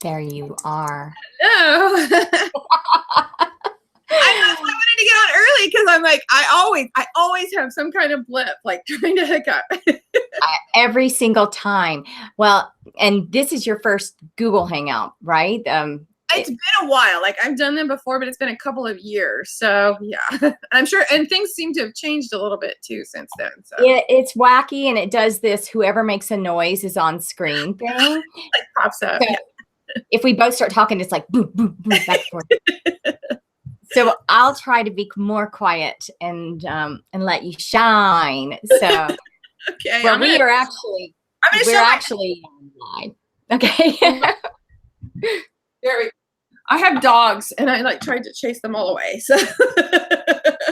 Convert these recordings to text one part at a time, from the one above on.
There you are. No. I wanted to get on early because I'm like, I always have some kind of blip, like trying to hiccup. Every single time. Well, and this is your first Google Hangout, right? It's been a while. Like I've done them before, but it's been a couple of years. So yeah, I'm sure. And things seem to have changed a little bit too since then. So it's wacky, and it does this whoever makes a noise is on screen thing. Like pops up. So if we both start talking, it's like boom, boom, boom, back and forth. So I'll try to be more quiet and let you shine. So okay, well, we're actually online. Okay. There we go. I have dogs, and I like tried to chase them all away. So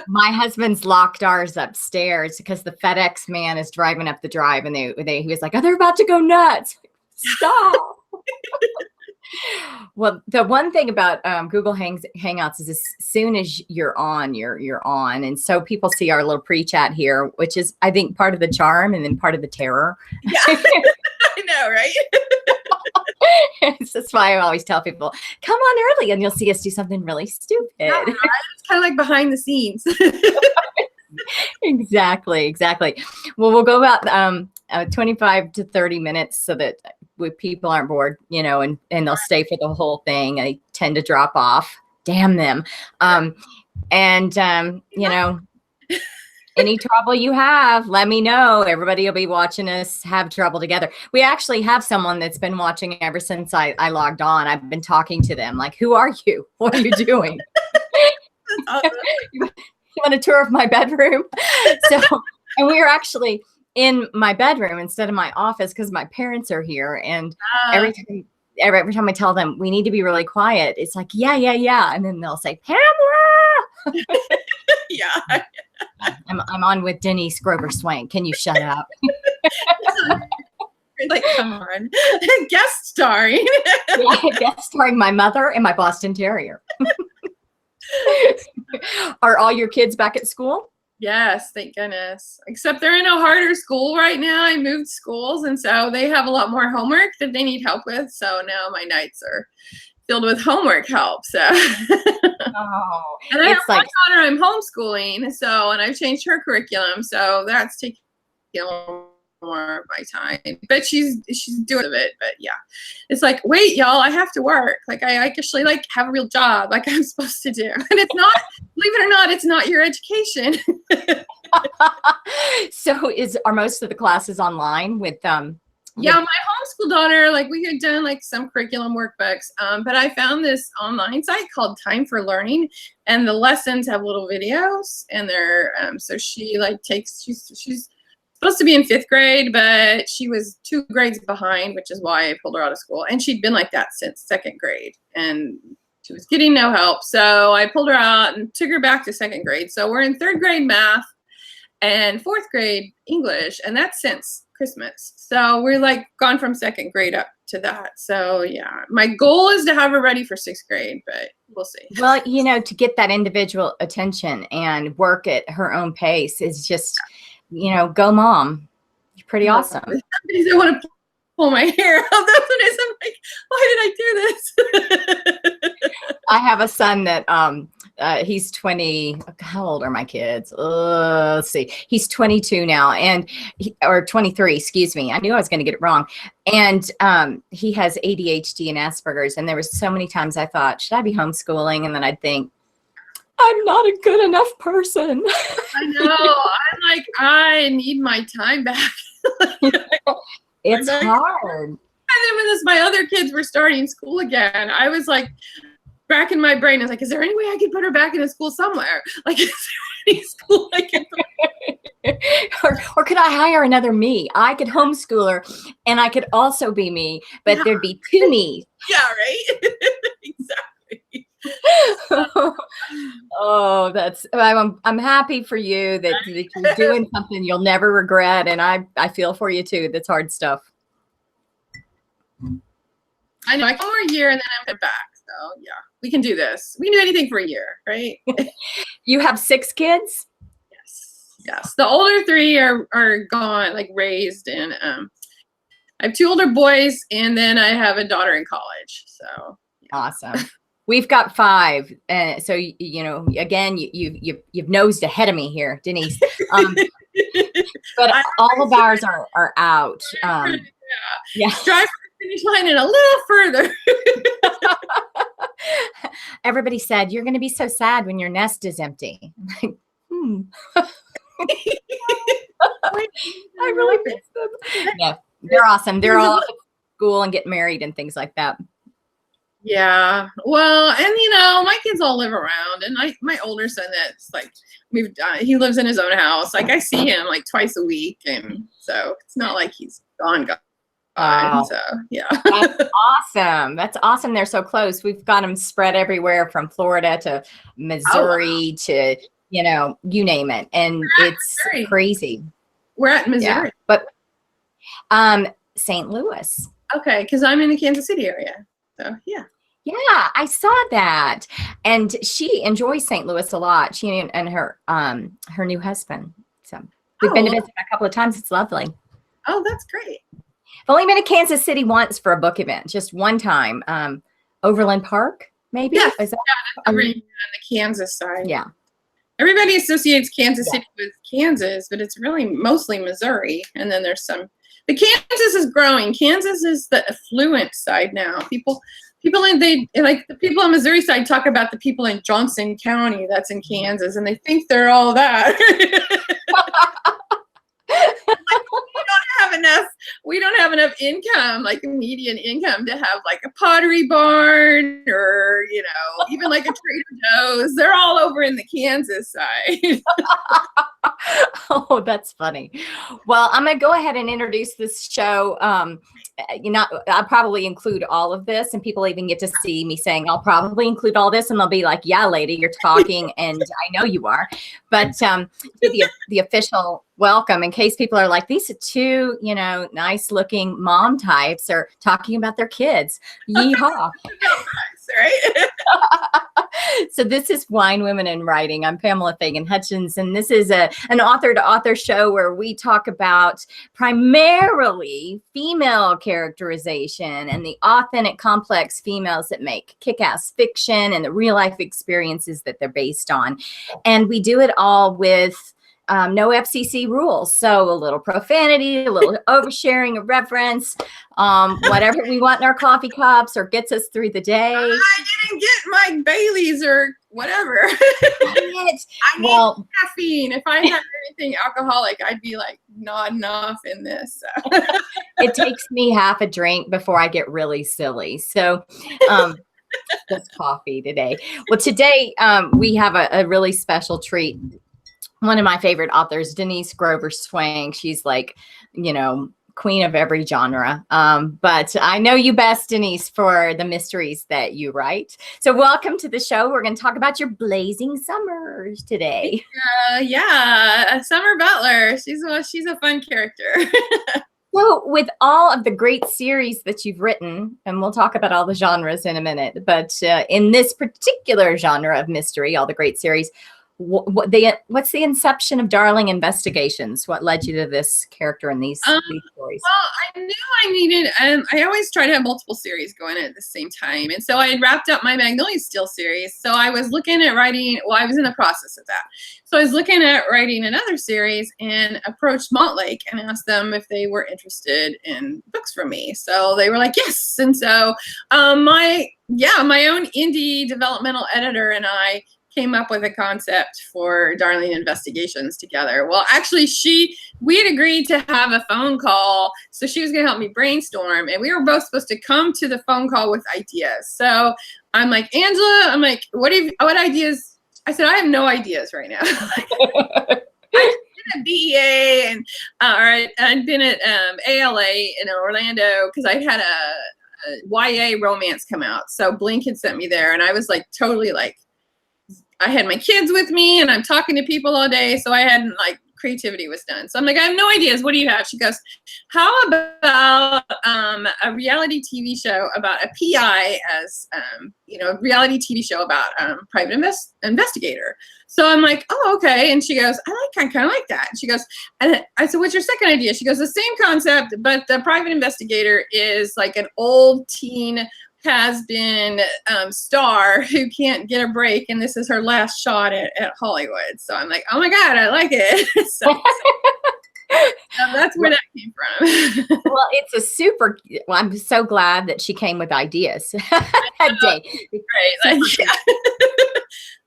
my husband's locked ours upstairs because the FedEx man is driving up the drive, and he was like, "Oh, they're about to go nuts! Stop!" Well, the one thing about Google Hangouts is as soon as you're on, you're on, and so people see our little pre-chat here, which is, I think, part of the charm and then part of the terror. Yeah, I know, right? That's why I always tell people, come on early and you'll see us do something really stupid. Yeah, right? It's kind of like behind the scenes. Exactly. Well, we'll go about 25 to 30 minutes so that people aren't bored, and they'll stay for the whole thing. I tend to drop off. Damn them. Any trouble you have, let me know. Everybody will be watching us have trouble together. We actually have someone that's been watching ever since I logged on. I've been talking to them like, who are you? What are you doing? Awesome. You want a tour of my bedroom? And we are actually in my bedroom instead of my office because my parents are here. And every time I tell them we need to be really quiet, it's like, yeah. And then they'll say, Pamela. Yeah. I'm on with Denise Grover Swank. Can you shut up? Like, come on. Guest starring. Guest starring my mother and my Boston Terrier. Are all your kids back at school? Yes, thank goodness. Except they're in a harder school right now. I moved schools, and so they have a lot more homework that they need help with. So now my nights are filled with homework help. So and I have my daughter I'm homeschooling, and I've changed her curriculum, so that's taking more of my time. But she's doing it. But yeah, it's like, wait, y'all, I have to work. Like I actually have a real job, like I'm supposed to do. And it's not, believe it or not, it's not your education. So are most of the classes online with yeah, my homeschool daughter, we had done some curriculum workbooks, but I found this online site called Time for Learning, and the lessons have little videos, and they're so she she's supposed to be in 5th grade, but she was 2 grades behind, which is why I pulled her out of school, and she'd been like that since 2nd grade, and she was getting no help, so I pulled her out and took her back to 2nd grade. So we're in 3rd grade math and 4th grade English, and that's since Christmas. So we're gone from 2nd grade up to that. So yeah, my goal is to have her ready for 6th grade, but we'll see. Well, to get that individual attention and work at her own pace is just, go mom. You're pretty awesome. I want to pull my hair out. That's what I'm like, why did I do this? I have a son that he's 20. How old are my kids? Let's see. He's 22 now, or 23. Excuse me. I knew I was going to get it wrong. And he has ADHD and Asperger's. And there was so many times I thought, should I be homeschooling? And then I'd think, I'm not a good enough person. I know. I'm like, I need my time back. It's hard. And then when my other kids were starting school again, I was racking my brain. I was like, is there any way I could put her back in a school somewhere? Is there any school I can put her? or could I hire another me? I could homeschool her, and I could also be me, but there'd be 2 me. Yeah, right? Exactly. Oh, I'm happy for you that you're doing something you'll never regret, and I feel for you too. That's hard stuff. I know. 1 more year and then I'm back. So yeah, we can do this. We can do anything for a year, right? You have 6 kids? Yes. The older 3 are gone, raised, and I have 2 older boys, and then I have a daughter in college. So awesome. We've got 5, so you know, again, you've nosed ahead of me here, Denise. But all of ours are out. Yeah. Drive to the finish line and a little further. Everybody said you're going to be so sad when your nest is empty. I'm like, I really miss them. Yeah, they're awesome. They're all off at school and get married and things like that. Yeah. Well, and you know, my kids all live around, and my older son that's like he lives in his own house. Like I see him like twice a week, and so it's not like he's gone. Wow. So yeah. That's awesome. That's awesome. They're so close. We've got them spread everywhere from Florida to Missouri to, you know, you name it. And it's crazy. We're at Missouri. Yeah. But St. Louis. Okay, because I'm in the Kansas City area. So yeah. Yeah, I saw that. And she enjoys St. Louis a lot. She and her new husband. So we've been to visit a couple of times. It's lovely. Oh, that's great. I've only been to Kansas City once for a book event, just one time. Overland Park, maybe? Yeah, is that on the Kansas side. Yeah. Everybody associates Kansas City with Kansas, but it's really mostly Missouri. And then there's the Kansas is growing. Kansas is the affluent side now. People in the people on Missouri side talk about the people in Johnson County that's in Kansas, and they think they're all that. We don't have enough income, like median income, to have like a Pottery Barn or, you know, even like a Trader Joe's. They're all over in the Kansas side. Oh, that's funny. Well, I'm going to go ahead and introduce this show. I'll probably include all of this, and people even get to see me saying, I'll probably include all this, and they'll be like, yeah, lady, you're talking, and I know you are. But the official welcome, in case people are like, these are 2, you know, nice looking mom types are talking about their kids. Yeehaw. Right? So this is Wine, Women, and Writing. I'm Pamela Fagan Hutchins, and this is an author-to-author show where we talk about primarily female characterization and the authentic, complex females that make kick-ass fiction and the real-life experiences that they're based on. And we do it all with no FCC rules. So a little profanity, a little oversharing, irreverence, whatever we want in our coffee cups or gets us through the day. I didn't get my Baileys or whatever. I need caffeine. If I had anything alcoholic, I'd be like nodding off in this. So. It takes me half a drink before I get really silly. So just coffee today. Well, today we have a really special treat. One of my favorite authors, Denise Grover Swank. She's like, you know, queen of every genre. But I know you best, Denise, for the mysteries that you write. So welcome to the show. We're going to talk about your blazing summers today. Yeah, Summer Butler. She's a fun character. So with all of the great series that you've written, and we'll talk about all the genres in a minute, but in this particular genre of mystery, all the great series, what's the inception of Darling Investigations? What led you to this character in these stories? Well, I knew I needed, I always try to have multiple series going at the same time. And so I had wrapped up my Magnolia Steel series. So I was looking at writing, I was in the process of that. So I was looking at writing another series and approached Montlake and asked them if they were interested in books from me. So they were like, yes. And so my own indie developmental editor and I came up with a concept for Darling Investigations together. Well, actually, we had agreed to have a phone call, so she was going to help me brainstorm, and we were both supposed to come to the phone call with ideas. So I'm like, Angela, what ideas? I said, I have no ideas right now. I've been at BEA and I'd been at ALA in Orlando because I had a YA romance come out. So Blink had sent me there, and I was like totally like, I had my kids with me and I'm talking to people all day. So I hadn't like creativity was done. So I'm like, I have no ideas. What do you have? She goes, how about a reality TV show about a PI as, a reality TV show about private investigator. So I'm like, oh, okay. And she goes, I kind of like that. And she goes, and I said, what's your second idea? She goes, the same concept, but the private investigator is like an old teen has-been star who can't get a break, and this is her last shot at Hollywood. So I'm like, oh my God, I like it. So that's where that came from. Well, it's a super. Well, I'm so glad that she came with ideas that day. Right. Like,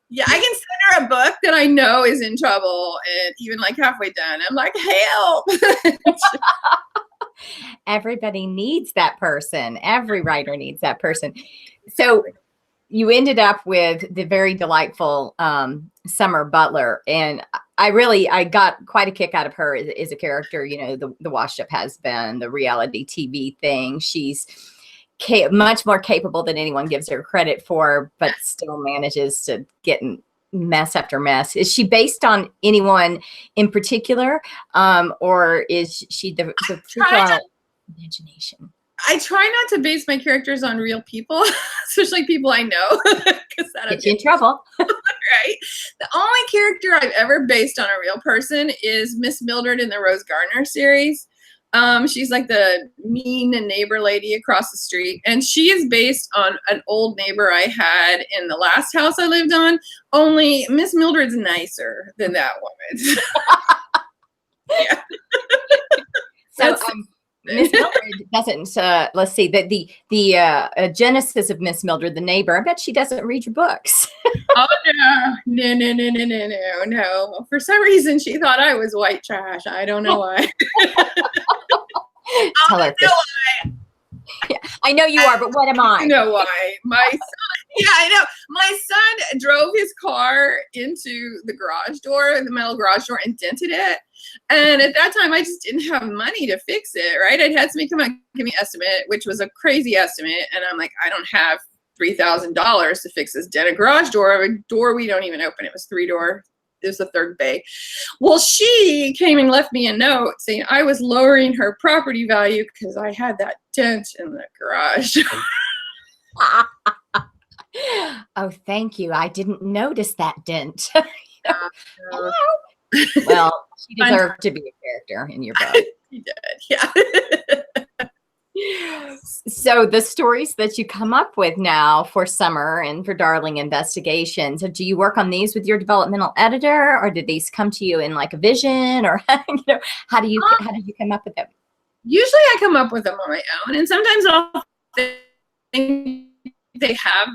yeah, I can send her a book that I know is in trouble, and even like halfway done, I'm like, help. Everybody needs that person. Every writer needs that person. So you ended up with the very delightful Summer Butler, and I got quite a kick out of her as a character. The washed up husband, the reality TV thing. She's much more capable than anyone gives her credit for, but still manages to get in mess after mess. Is she based on anyone in particular, or is she the imagination? I try not to base my characters on real people, especially people I know, because that'll get you in trouble. Right. The only character I've ever based on a real person is Miss Mildred in the Rose Gardner series. She's like the mean neighbor lady across the street, and she is based on an old neighbor I had in the last house I lived on. Only Miss Mildred's nicer than that woman. Yeah. So Miss Mildred doesn't. Let's see, that the genesis of Miss Mildred, the neighbor. I bet she doesn't read your books. Oh no! For some reason, she thought I was white trash. I don't know why. Tell her. Yeah, I know you are, but what am I? You know why? My son. Yeah, I know. My son drove his car into the garage door, the metal garage door, and dented it. And at that time, I just didn't have money to fix it, right? I'd had somebody come out and give me an estimate, which was a crazy estimate. And I'm like, I don't have $3,000 to fix this dented garage door, a door we don't even open. It was 3-door. It was the third bay. Well, she came and left me a note saying I was lowering her property value because I had that dent in the garage. Oh, thank you. I didn't notice that dent. Well, she deserved to be a character in your book. She did, yeah. So the stories that you come up with now for Summer and for Darling Investigations, do you work on these with your developmental editor, or did these come to you in like a vision, or how do you come up with them? Usually I come up with them on my own, and sometimes I'll think they have,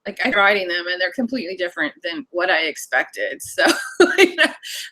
like, I'm writing them and they're completely different than what I expected. So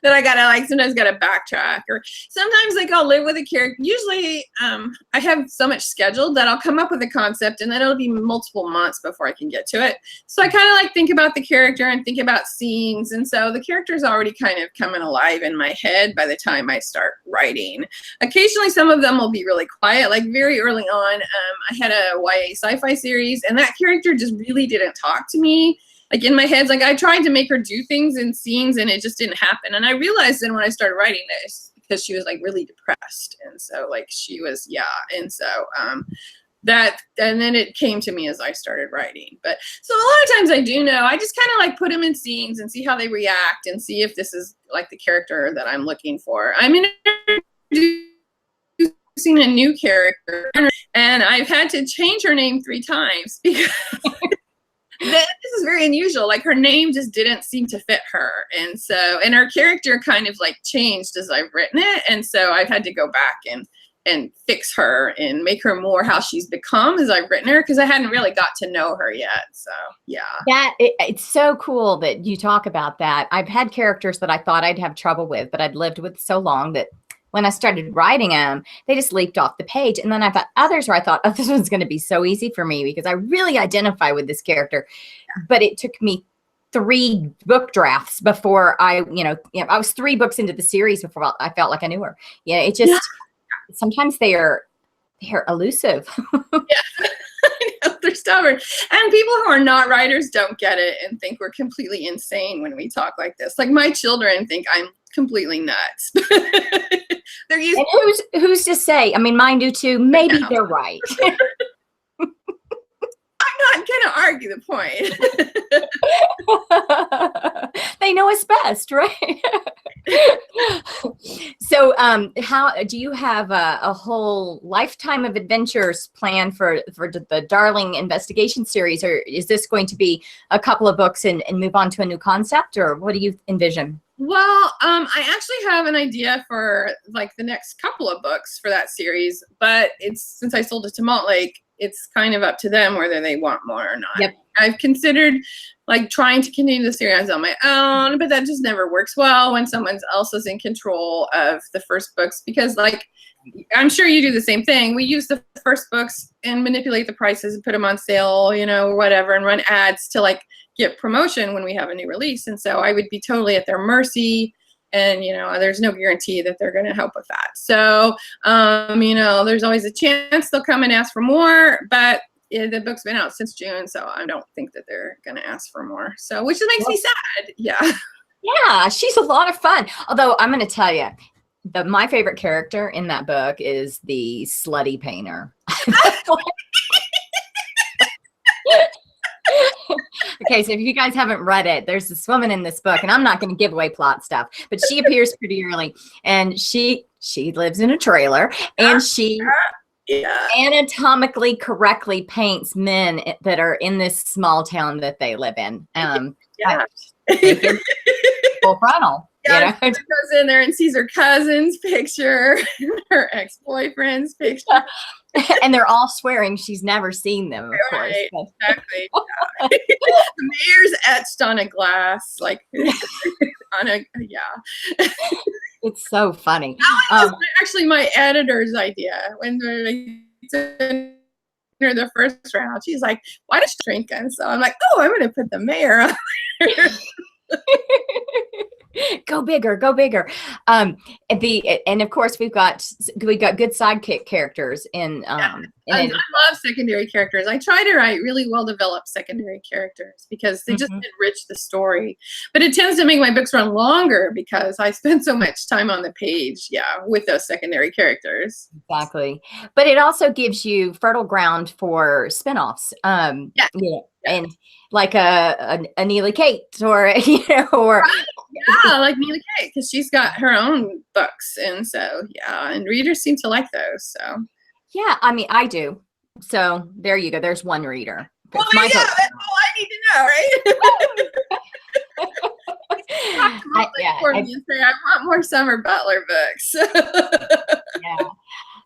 then I gotta sometimes gotta backtrack, or sometimes I'll live with a character. Usually I have so much scheduled that I'll come up with a concept and then it'll be multiple months before I can get to it. So I kind of think about the character and think about scenes. And so the character's already kind of coming alive in my head by the time I start writing. Occasionally some of them will be really quiet. Like very early on, I had a YA sci-fi series, and that character just really didn't talk to me. Like in my head, I tried to make her do things in scenes and it just didn't happen. And I realized then when I started writing this, because she was really depressed. And so she was, yeah. And so and then it came to me as I started writing. But so a lot of times I do know, I just kind of put them in scenes and see how they react and see if this is the character that I'm looking for. I'm introducing a new character, and I've had to change her name 3 times because this is very unusual. Her name just didn't seem to fit her. And so, and her character kind of changed as I've written it. And so I've had to go back and fix her and make her more how she's become as I've written her, because I hadn't really got to know her yet. So, yeah. It's so cool that you talk about that. I've had characters that I thought I'd have trouble with, but I'd lived with so long that when I started writing them, they just leaped off the page. And then I've got others where I thought, oh, this one's going to be so easy for me because I really identify with this character. But it took me 3 book drafts before I was 3 books into the series before I felt like I knew her. It just, sometimes they're elusive. Yeah. know, they're stubborn. And people who are not writers don't get it and think we're completely insane when we talk like this. Like my children think I'm completely nuts. They're used. And who's to say? I mean, mine do too. Maybe they're right. I'm not going to argue the point. They know us best, right? So, how do you have a whole lifetime of adventures planned for the Darling investigation series, or is this going to be a couple of books and move on to a new concept, or what do you envision? Well, I actually have an idea for like the next couple of books for that series, but since I sold it to Malt Lake, it's kind of up to them whether they want more or not. Yep. I've considered like trying to continue the series on my own, but that just never works well when someone else is in control of the first books, because like, I'm sure you do the same thing. We use the first books and manipulate the prices and put them on sale, you know, or whatever, and run ads to like get promotion when we have a new release. And so I would be totally at their mercy. And, you know, there's no guarantee that they're going to help with that. So, you know, there's always a chance they'll come and ask for more, but the book's been out since June, so I don't think that they're going to ask for more. So, which makes me sad. Yeah. Yeah, she's a lot of fun. Although I'm going to tell you, my favorite character in that book is the slutty painter. Okay, so if you guys haven't read it, there's this woman in this book, and I'm not going to give away plot stuff, but she appears pretty early, and she lives in a trailer, and she anatomically correctly paints men that are in this small town that they live in. Full frontal. Yeah, she goes in there and sees her cousin's picture, her ex-boyfriend's picture. And they're all swearing she's never seen them, of course. Exactly. Yeah. The mayor's etched on a glass, like on a, It's so funny. That was actually my editor's idea. When they're the first round, she's like, why does she drink? And so I'm like, oh, I'm going to put the mayor on there. Go bigger, go bigger. And of course we got good sidekick characters in I love secondary characters. I try to write really well developed secondary characters because they just enrich the story. But it tends to make my books run longer because I spend so much time on the page, with those secondary characters. Exactly. But it also gives you fertile ground for spinoffs. And like a Neely Kate or like Neely Kate, because she's got her own books, and so and readers seem to like those. So I mean, I do. So there you go. There's one reader. Well, that's all I need to know, right? I want more summer Butler books.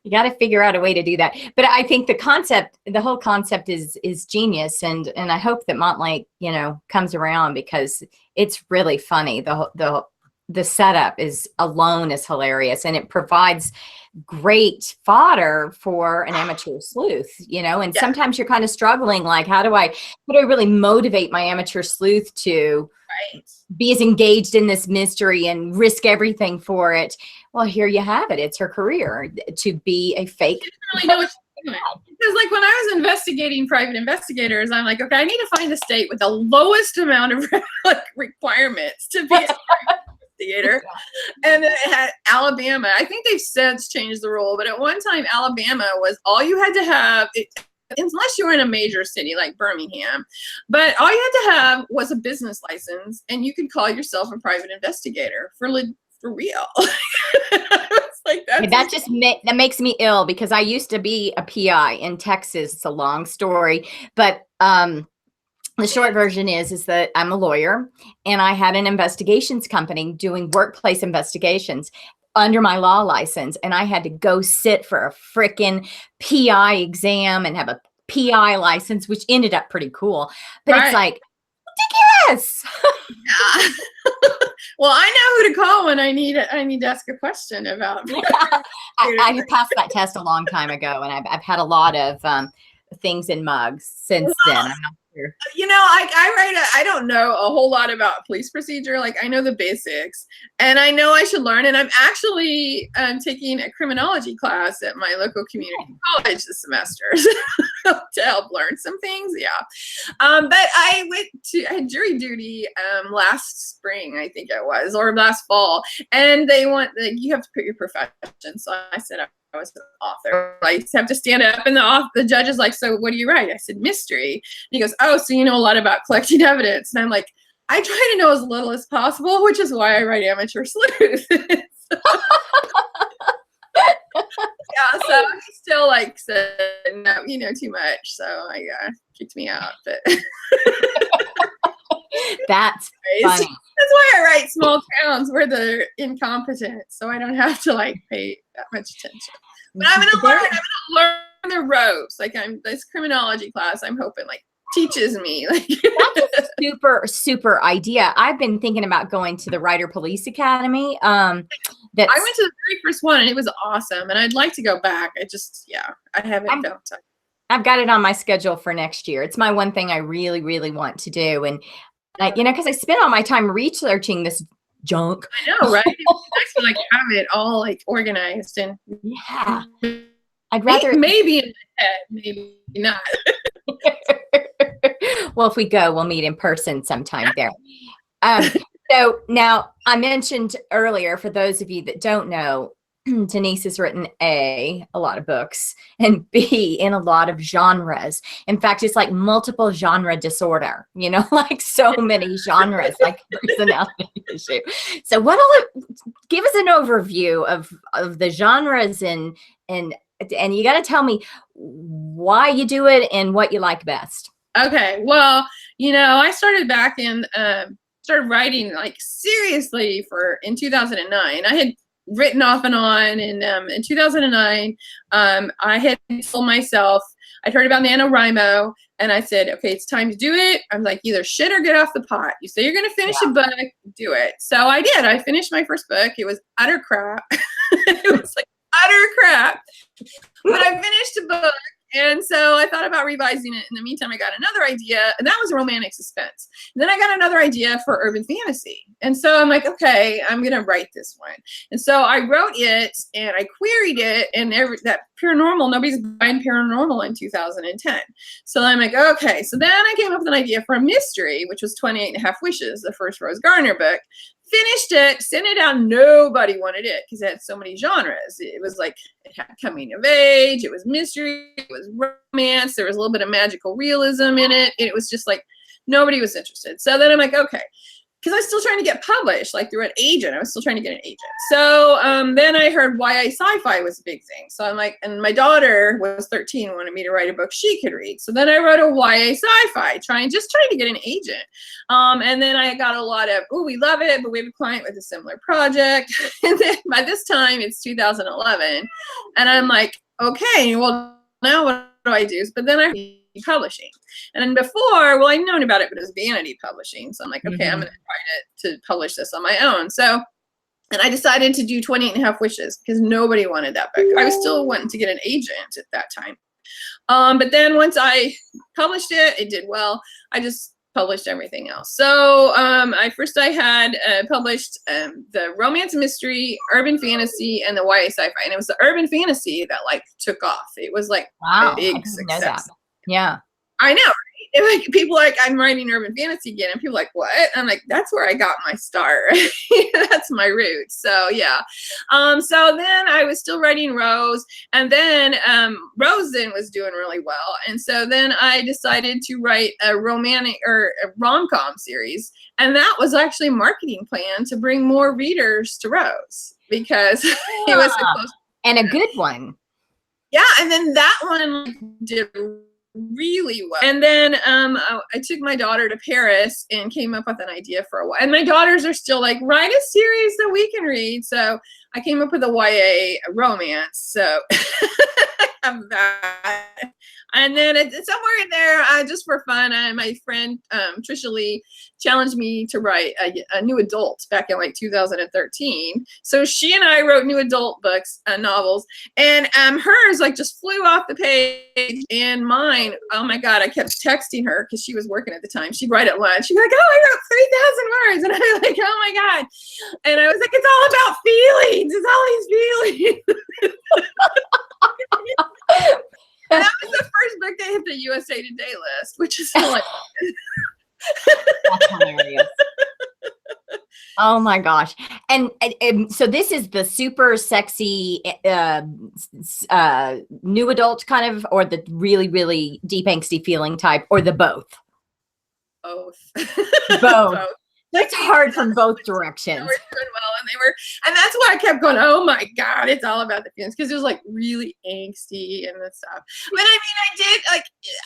You got to figure out a way to do that. But I think the whole concept is genius. And I hope that Montlake, comes around because it's really funny. The setup alone is hilarious, and it provides great fodder for an amateur sleuth, and sometimes you're kind of struggling, like, how do I really motivate my amateur sleuth to be as engaged in this mystery and risk everything for it? Well, here you have it. It's her career to be a fake. She doesn't really know what she's doing. Because like when I was investigating private investigators, I'm like, okay, I need to find a state with the lowest amount of requirements to be a investigator. And then it had Alabama. I think they've since changed the rule, but at one time Alabama was all you had to have, unless you were in a major city like Birmingham, but all you had to have was a business license, and you could call yourself a private investigator for real. Like that makes me ill, because I used to be a PI in Texas. It's a long story, but the short version is that I'm a lawyer, and I had an investigations company doing workplace investigations under my law license, and I had to go sit for a frickin' PI exam and have a PI license, which ended up pretty cool. But it's like ridiculous. Well, I know who to call when I need to ask a question about. I passed that test a long time ago, and I've had a lot of things in mugs since then. I'm not You know, I don't know a whole lot about police procedure. Like, I know the basics, and I know I should learn. And I'm actually taking a criminology class at my local community college this semester to help learn some things. Yeah. But I had jury duty last spring, I think it was, or last fall, and they want, like, you have to put your profession. So I said I was an author. I used to have to stand up, and the judge is like, "So what do you write?" I said, "Mystery." And he goes, "Oh, so you know a lot about collecting evidence." And I'm like, I try to know as little as possible, which is why I write amateur sleuth. Yeah, so he still like said, "No, you know too much." So I kicked me out. But that's funny. That's why I write small towns where they're incompetent, so I don't have to like pay that much attention. But I'm gonna learn the ropes. Like, this criminology class, I'm hoping like teaches me. Like, that's a super idea. I've been thinking about going to the Writer Police Academy. I went to the very first one, and it was awesome. And I'd like to go back. I haven't found time. I've got it on my schedule for next year. It's my one thing I really, really want to do. And you know, because I spent all my time researching this junk. I know, right? It's nice to like have it all like organized, and yeah. I'd rather maybe in my head, maybe not. Well, if we go, we'll meet in person sometime there. So now, I mentioned earlier, for those of you that don't know, Denise has written a lot of books, and B, in a lot of genres. In fact, it's like multiple genre disorder, you know, like so many genres, like personality issue. So give us an overview of the genres, and you got to tell me why you do it and what you like best. Okay. Well, you know, I started back started writing like seriously in 2009. I had written off and on, and in 2009, I had told myself, I'd heard about NaNoWriMo, and I said, okay, it's time to do it. I'm like, either shit or get off the pot. You say you're going to finish a book, do it. So I did. I finished my first book. It was utter crap. It was like utter crap. But I finished a book. And so I thought about revising it. In the meantime, I got another idea, and that was romantic suspense. And then I got another idea for urban fantasy. And so I'm like, okay, I'm going to write this one. And so I wrote it, and I queried it, and that paranormal, nobody's buying paranormal in 2010. So I'm like, okay. So then I came up with an idea for a mystery, which was 28.5 Wishes, the first Rose Garner book. Finished it, sent it out. Nobody wanted it because it had so many genres. It was like, it had coming of age, it was mystery, it was romance, there was a little bit of magical realism in it. It was just like, nobody was interested. So then I'm like, okay, because I was still trying to get published, like through an agent. I was still trying to get an agent. So then I heard YA sci-fi was a big thing. So I'm like, and my daughter was 13, wanted me to write a book she could read. So then I wrote a YA sci-fi, trying to get an agent. And then I got a lot of, oh, we love it, but we have a client with a similar project. And then by this time, it's 2011. And I'm like, okay, well, now what do I do? But then I publishing. And then before, well, I'd known about it, but it was vanity publishing. So I'm like, okay, I'm going to try to publish this on my own. So, and I decided to do 28.5 Wishes because nobody wanted that book. I was still wanting to get an agent at that time. But then once I published it, it did well. I just published everything else. So I had published the romance mystery, urban fantasy, and the YA sci-fi. And it was the urban fantasy that like took off. It was like a big success. Yeah. I know, right? And, like, people like, I'm writing urban fantasy again, and people are like, what? And I'm like, that's where I got my start. That's my roots. So yeah. So then I was still writing Rose, and then Rose then was doing really well. And so then I decided to write a romantic or a rom-com series. And that was actually a marketing plan to bring more readers to Rose because it was a close. And a good one. Yeah. And then that one did really well. And then I took my daughter to Paris and came up with an idea for a while. And my daughters are still like, write a series that we can read. So I came up with a YA romance. So I have that. And then somewhere in there, just for fun, my friend Trisha Lee challenged me to write a new adult back in like 2013. So she and I wrote new adult books, novels, and hers like just flew off the page, and mine, oh my God, I kept texting her because she was working at the time. She'd write at lunch. She'd be like, oh, I wrote 3,000 words. And I'd be like, oh my God. And I was like, it's all about feelings. It's all these feelings. And that was the first book that hit the USA Today list, which is like That's hilarious. Oh my gosh. And so this is the super sexy new adult kind of, or the really, really deep angsty feeling type, or the both? Both. Both. It's hard from both directions. They were doing well, and that's why I kept going, oh my God, it's all about the feelings, because it was like really angsty and stuff. But I mean,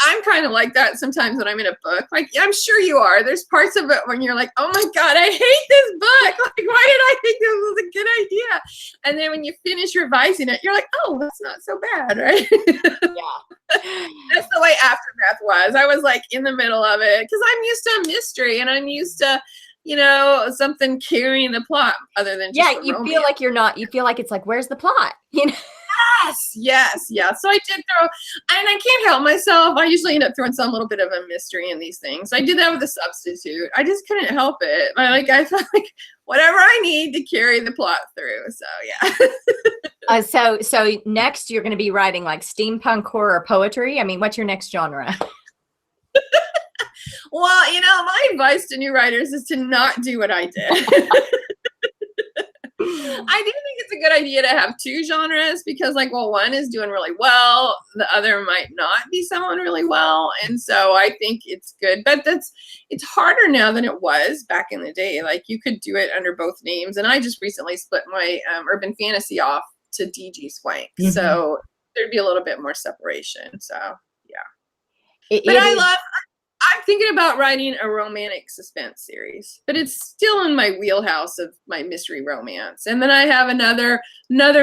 I'm kind of like that sometimes when I'm in a book. Like, I'm sure you are. There's parts of it when you're like, oh my God, I hate this book. Like, why did I think this was a good idea? And then when you finish revising it, you're like, oh, that's not so bad, right? Yeah. That's the way Aftermath was. I was like in the middle of it because I'm used to a mystery, and I'm used to, something carrying the plot other than just you feel like you're not, you feel like it's like, where's the plot? Yes. So I did throw, and I can't help myself. I usually end up throwing some little bit of a mystery in these things. I did that with The Substitute. I just couldn't help it. I felt like whatever I need to carry the plot through. So yeah. So next you're going to be writing like steampunk horror poetry. I mean, what's your next genre? Well, my advice to new writers is to not do what I did. I do think it's a good idea to have two genres because, one is doing really well, the other might not be selling really well, and so I think it's good. But it's harder now than it was back in the day. Like, you could do it under both names, and I just recently split my urban fantasy off to DG Swank, so there'd be a little bit more separation. So yeah, I'm thinking about writing a romantic suspense series, but it's still in my wheelhouse of my mystery romance. And then I have another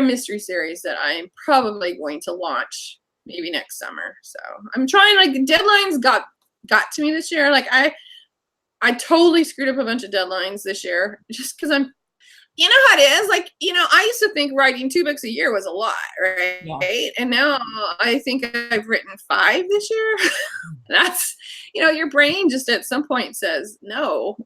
mystery series that I'm probably going to launch maybe next summer. So I'm trying, deadlines got to me this year. Like, I totally screwed up a bunch of deadlines this year just because you know how it is. I used to think writing 2 books a year was a lot, right? Yeah. And now I think I've written 5 this year. That's, your brain just at some point says, no,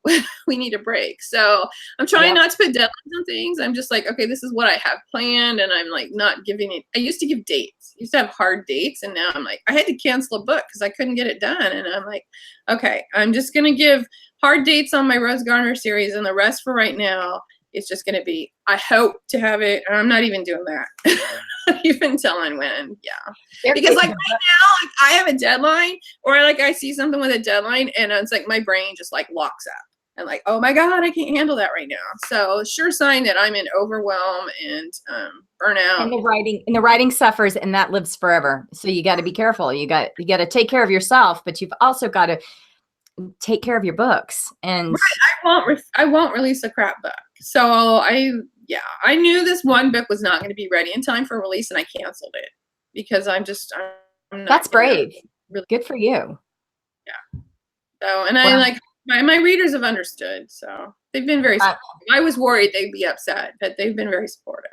we need a break. So I'm trying not to put deadlines on things. I'm just like, okay, this is what I have planned. And I'm not giving it. I used to give dates. I used to have hard dates. And now I'm like, I had to cancel a book because I couldn't get it done. And I'm like, okay, I'm just going to give hard dates on my Rose Garner series, and the rest for right now, it's just going to be, I hope to have it. And I'm not even doing that. Even telling when. Yeah. Because right now, I have a deadline, or I see something with a deadline, and it's like my brain just locks up. And oh my God, I can't handle that right now. So sure sign that I'm in overwhelm and burnout. And the writing suffers, and that lives forever. So you got to be careful. You got to take care of yourself, but you've also got to take care of your books. And I won't release a crap book. So I knew this one book was not going to be ready in time for release, and I canceled it because I'm not. That's brave. Really good for you. Yeah. So, and I my readers have understood. So they've been very supportive. I was worried they'd be upset, but they've been very supportive.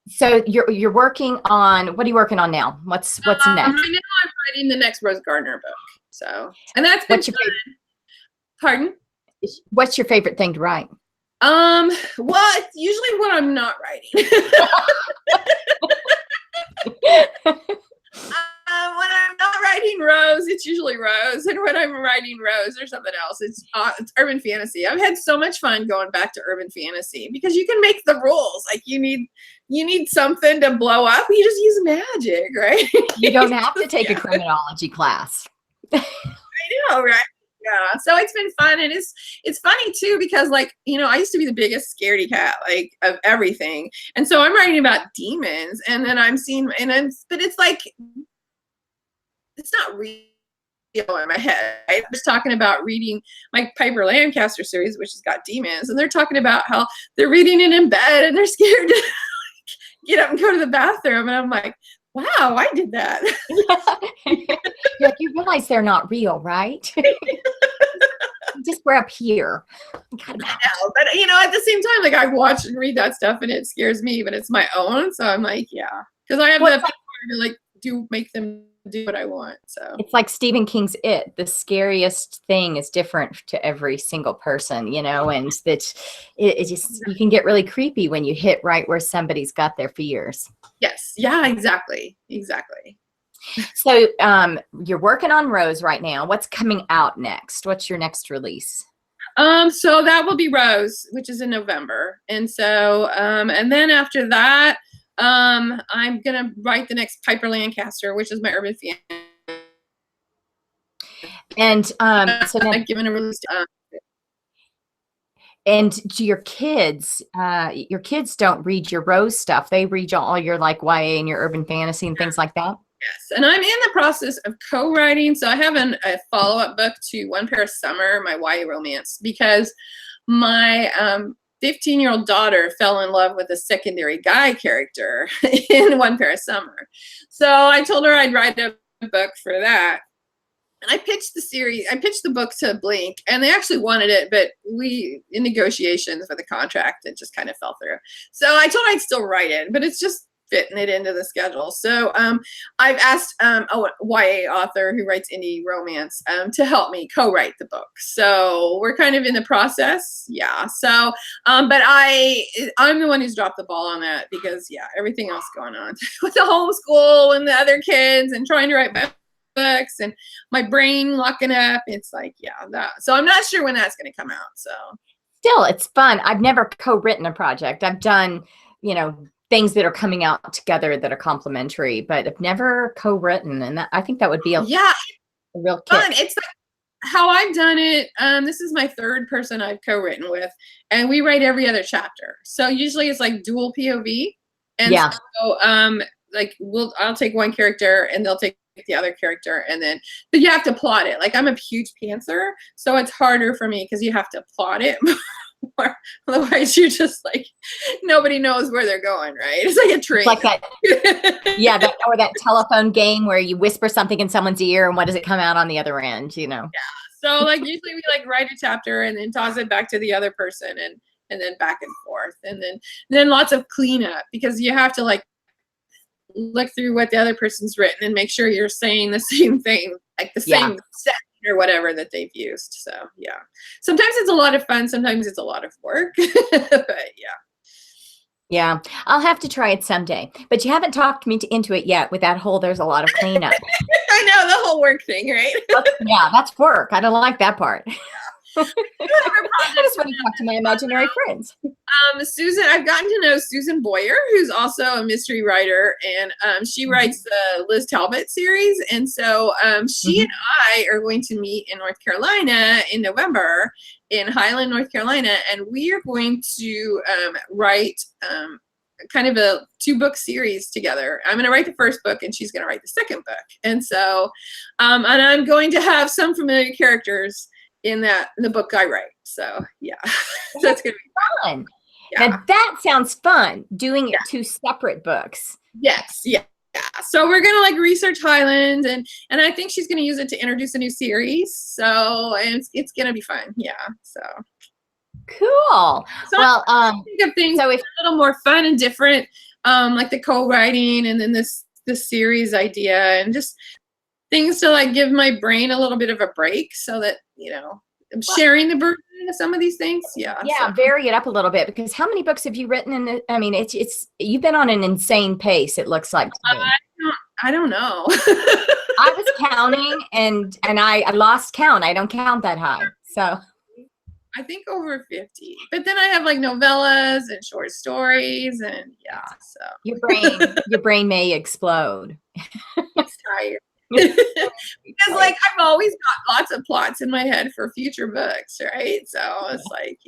So you're working on, what are you working on now? What's next? Right now I'm writing the next Rose Gardner book. So, and that's been fun. Pardon? What's your favorite thing to write? Well, it's usually when I'm not writing. When I'm not writing Rose, it's usually Rose, and when I'm writing Rose or something else, it's urban fantasy. I've had so much fun going back to urban fantasy because you can make the rules. You need something to blow up. You just use magic, right? You don't have to take a criminology class. I know, right? Yeah, so it's been fun, and it's funny too because I used to be the biggest scaredy cat of everything, and so I'm writing about demons, and then but it's not real in my head. I was talking about reading my Piper Lancaster series, which has got demons, and they're talking about how they're reading it in bed and they're scared to get up and go to the bathroom, and I'm like, Yeah. Wow, I did that. You're like, you realize they're not real, right? Just we're up here. I know, but at the same time, like I watch and read that stuff and it scares me, but it's my own. So I'm like, yeah, because I have the power to like make them do what I want. So it's like Stephen King's It. The scariest thing is different to every single person, and that it just, you can get really creepy when you hit right where somebody's got their fears. Yes. Yeah, exactly. Exactly. So you're working on Rose right now. What's coming out next? What's your next release? So that will be Rose, which is in November. And so, and then after that, I'm going to write the next Piper Lancaster, which is my urban fantasy. And so now, I've given a release. And to your kids don't read your Rose stuff. They read all your like YA and your urban fantasy and things like that. Yes, and I'm in the process of co-writing. So I have a follow-up book to One Pair of Summer, my YA romance, because my 15-year-old daughter fell in love with a secondary guy character in One Pair of Summer. So I told her I'd write a book for that. And I pitched the book to Blink, and they actually wanted it, but in negotiations for the contract, it just kind of fell through. So I told her I'd still write it, but it's just fitting it into the schedule. So I've asked a YA author who writes indie romance to help me co-write the book. So we're kind of in the process. Yeah. So, but I'm the one who's dropped the ball on that because everything else going on with the homeschool and the other kids and trying to write books and my brain locking up. It's like, that. So I'm not sure when that's going to come out. So still, it's fun. I've never co-written a project. I've done, things that are coming out together that are complementary, but I've never co-written, and I think that would be a real kick. Fun. It's like how I've done it. This is my third person I've co-written with, and we write every other chapter. So usually it's like dual POV, and so I'll take one character and they'll take the other character, and then but you have to plot it. Like I'm a huge pantser, so it's harder for me because you have to plot it. Otherwise you're just like nobody knows where they're going, right? It's like a train. Like that, or that telephone game where you whisper something in someone's ear and what does it come out on the other end, Yeah. So like usually we like write a chapter and then toss it back to the other person and then back and forth. And then lots of cleanup because you have to like look through what the other person's written and make sure you're saying the same thing, like the same set or whatever that they've used. So sometimes it's a lot of fun, sometimes it's a lot of work. But I'll have to try it someday, but you haven't talked me into it yet with that whole there's a lot of cleanup. I know, the whole work thing, right? That's work. I don't like that part. I just want to talk to my imaginary friends. Susan, I've gotten to know Susan Boyer, who's also a mystery writer, and she writes the Liz Talbot series. And so she and I are going to meet in North Carolina in November, in Highland, North Carolina, and we are going to write kind of a 2-book series together. I'm going to write the first book, and she's going to write the second book. And so, and I'm going to have some familiar characters in the book I write. So that's gonna be fun. Now that sounds fun, doing 2 separate books. Yes. So we're gonna like research Highland, and I think she's gonna use it to introduce a new series. So and it's gonna be fun. So cool. So well, think of things so if a little more fun and different, like the co-writing, and then this series idea, and just things to like give my brain a little bit of a break so that, I'm sharing the burden of some of these things. Vary it up a little bit, because how many books have you written I mean, it's you've been on an insane pace, it looks like to me. I don't know. I was counting and I lost count. I don't count that high. So I think over 50. But then I have like novellas and short stories, and so your brain may explode. It's tired. Because like I've always got lots of plots in my head for future books, right? So it's like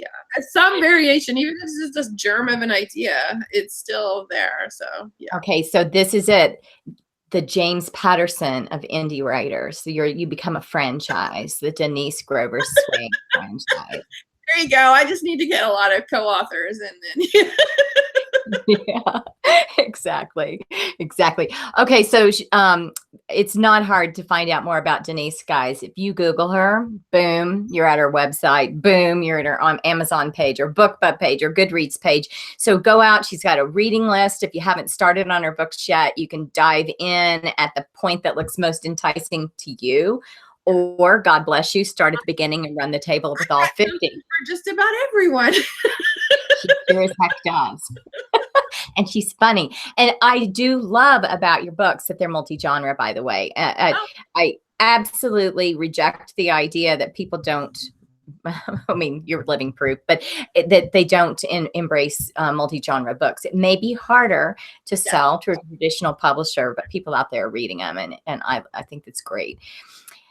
some variation, even if it's just a germ of an idea, it's still there. So okay, so this is it, the James Patterson of indie writers. So you become a franchise, the Denise Grover Swank franchise. There you go. I just need to get a lot of co-authors, and then Yeah, exactly. Exactly. Okay. So, it's not hard to find out more about Denise, guys. If you Google her, boom, you're at her website. Boom, you're at her on Amazon page or BookBub page or Goodreads page. So go out. She's got a reading list. If you haven't started on her books yet, you can dive in at the point that looks most enticing to you. Or, God bless you, start at the beginning and run the table with all 50. For just about everyone. She sure as heck does. And she's funny. And I do love about your books that they're multi-genre, by the way. I absolutely reject the idea that people don't, I mean, you're living proof, but that they don't embrace multi-genre books. It may be harder to sell to a traditional publisher, but people out there are reading them. And I think that's great.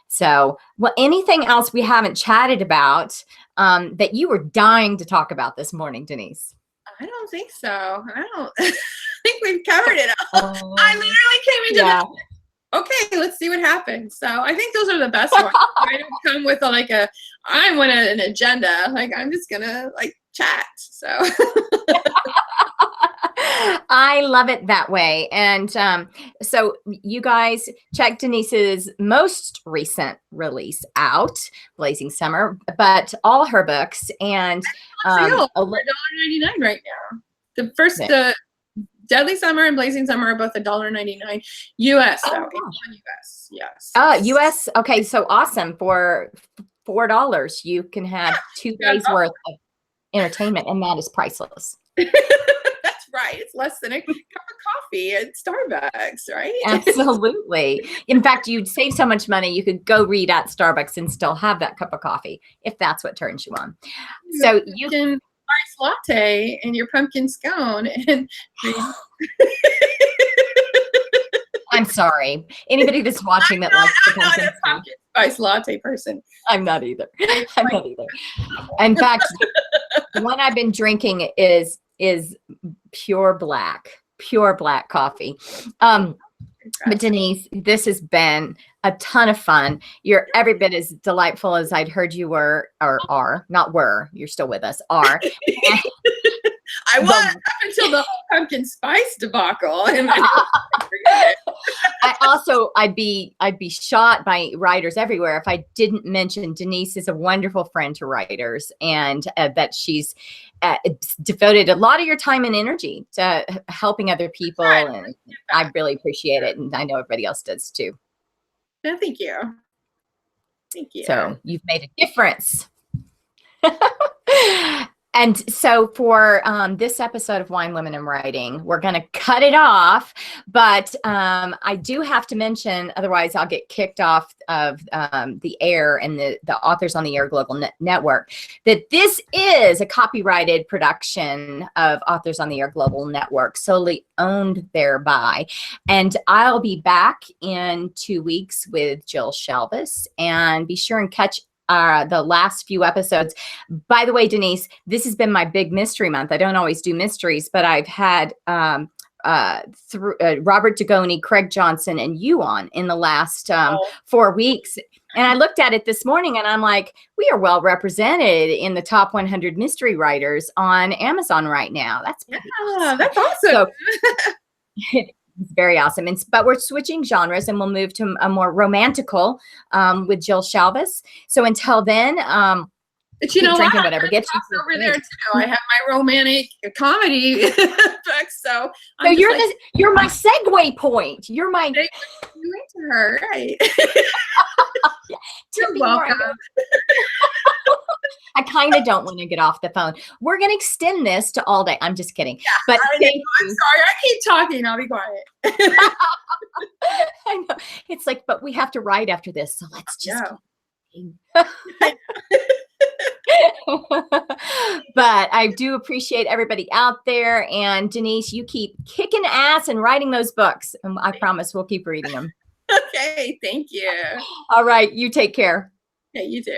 So, well, anything else we haven't chatted about that you were dying to talk about this morning, Denise? I don't think so. I don't I think we've covered it all. I literally came into that. Okay, let's see what happens. So I think those are the best ones. I don't come with I want an agenda. Like, I'm just gonna chat. So I love it that way. And so you guys check Denise's most recent release out, Blazing Summer, but all her books and $1.99 right now. The first Deadly Summer and Blazing Summer are both $1.99 US though. US, yes. US. Okay, so awesome. For $4, you can have 2 days worth of entertainment, and that is priceless. That's right. It's less than a cup of coffee at Starbucks, right? Absolutely. In fact, you'd save so much money, you could go read at Starbucks and still have that cup of coffee if that's what turns you on. So you can ice latte and your pumpkin scone and I'm sorry. Anybody that's watching that likes the pumpkin spice latte person. I'm not either. I'm not either. In fact, the one I've been drinking is pure black coffee. But Denise, this has been a ton of fun. You're every bit as delightful as I'd heard you were, or are, not were, you're still with us, are. I was up until the whole pumpkin spice debacle. And I'd be shot by writers everywhere if I didn't mention Denise is a wonderful friend to writers, and that she's devoted a lot of your time and energy to helping other people, and I really appreciate it, and I know everybody else does too. No, thank you. Thank you. So you've made a difference. And so for this episode of Wine, Women, and Writing, we're going to cut it off. But I do have to mention, otherwise I'll get kicked off of the air and the Authors on the Air Global Network, that this is a copyrighted production of Authors on the Air Global Network, solely owned thereby. And I'll be back in 2 weeks with Jill Shelvis, and be sure and catch the last few episodes. By the way, Denise, this has been my big mystery month. I don't always do mysteries, but I've had Robert Dugoni, Craig Johnson, and you on in the last 4 weeks. And I looked at it this morning and I'm like, we are well represented in the top 100 mystery writers on Amazon right now. That's awesome. That's awesome. So, it's very awesome. But we're switching genres, and we'll move to a more romantical with Jill Shelvis. So until then, but you know drinking what? whatever gets you over there too. I have my romantic comedy book, so you're my segue point. You're my to her, right? Yeah, you're welcome. I kind of don't want to get off the phone. We're going to extend this to all day. I'm just kidding. Yeah, but I'm sorry. I keep talking. I'll be quiet. I know. It's like, but we have to write after this, so let's just. But I do appreciate everybody out there. And Denise, you keep kicking ass and writing those books. And I promise we'll keep reading them. Okay. Thank you. All right. You take care. Yeah, you too.